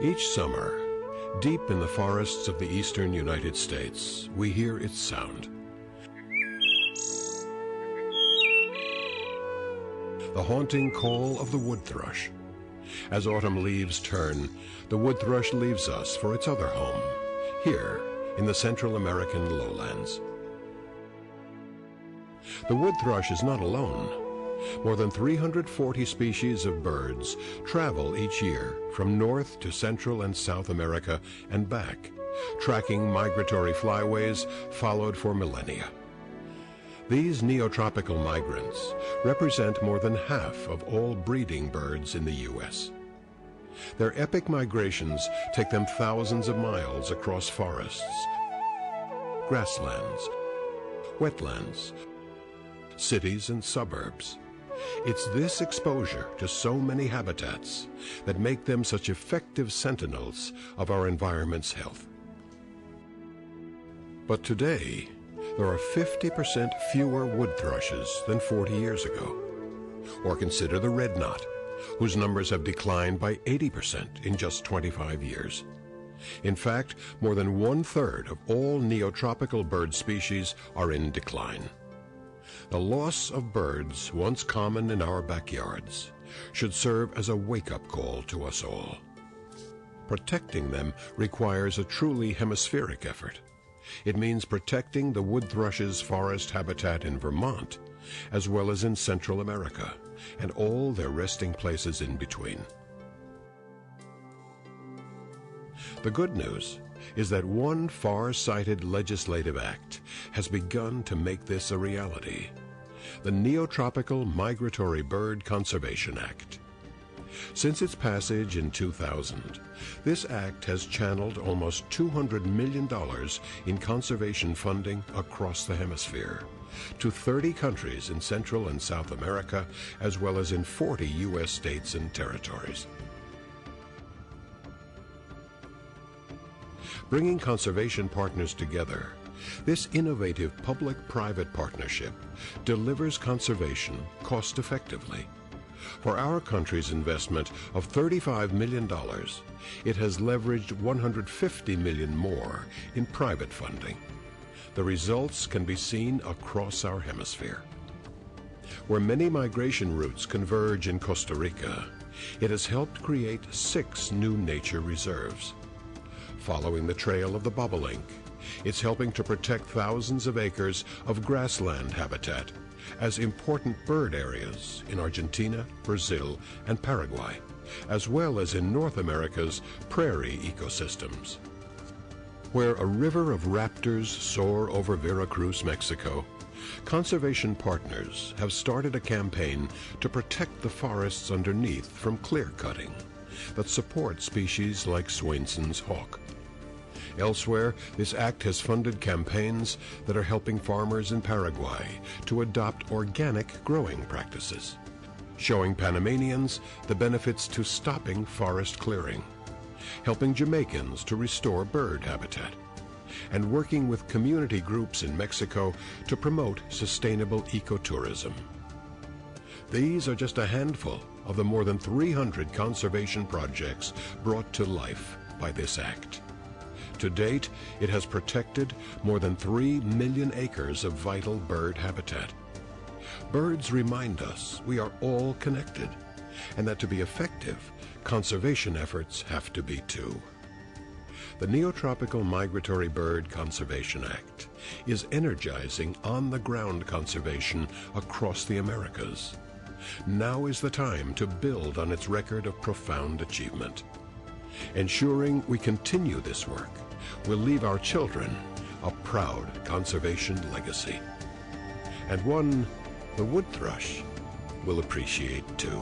Each summer, deep in the forests of the eastern United States, we hear its sound. The haunting call of the wood thrush. As autumn leaves turn, the wood thrush leaves us for its other home, here in the Central American lowlands. The wood thrush is not alone. More than 340 species of birds travel each year from North to Central and South America and back, tracking migratory flyways followed for millennia. These neotropical migrants represent more than half of all breeding birds in the U.S. Their epic migrations take them thousands of miles across forests, grasslands, wetlands, cities and suburbs. It's this exposure to so many habitats that make them such effective sentinels of our environment's health. But today, there are 50% fewer wood thrushes than 40 years ago. Or consider the red knot, whose numbers have declined by 80% in just 25 years. In fact, more than 1/3 of all neotropical bird species are in decline. The loss of birds, once common in our backyards, should serve as a wake-up call to us all. Protecting them requires a truly hemispheric effort. It means protecting the wood thrush's forest habitat in Vermont, as well as in Central America, and all their resting places in between. The good news is that one far-sighted legislative act has begun to make this a reality: the Neotropical Migratory Bird Conservation Act. Since its passage in 2000, this act has channeled almost $200 million in conservation funding across the hemisphere to 30 countries in Central and South America, as well as in 40 U.S. states and territories. Bringing conservation partners together, this innovative public-private partnership delivers conservation cost-effectively. For our country's investment of $35 million, it has leveraged $150 million more in private funding. The results can be seen across our hemisphere. Where many migration routes converge in Costa Rica, it has helped create 6 new nature reserves. Following the trail of the bobolink, it's helping to protect thousands of acres of grassland habitat as important bird areas in Argentina, Brazil, and Paraguay, as well as in North America's prairie ecosystems. Where a river of raptors soar over Veracruz, Mexico, conservation partners have started a campaign to protect the forests underneath from clear cutting that support species like Swainson's hawk. Elsewhere, this act has funded campaigns that are helping farmers in Paraguay to adopt organic growing practices, showing Panamanians the benefits to stopping forest clearing, helping Jamaicans to restore bird habitat, and working with community groups in Mexico to promote sustainable ecotourism. These are just a handful of the more than 300 conservation projects brought to life by this act. To date, it has protected more than 3 million acres of vital bird habitat. Birds remind us we are all connected, and that to be effective, conservation efforts have to be too. The Neotropical Migratory Bird Conservation Act is energizing on-the-ground conservation across the Americas. Now is the time to build on its record of profound achievement. Ensuring we continue this work will leave our children a proud conservation legacy, and one the wood thrush will appreciate too.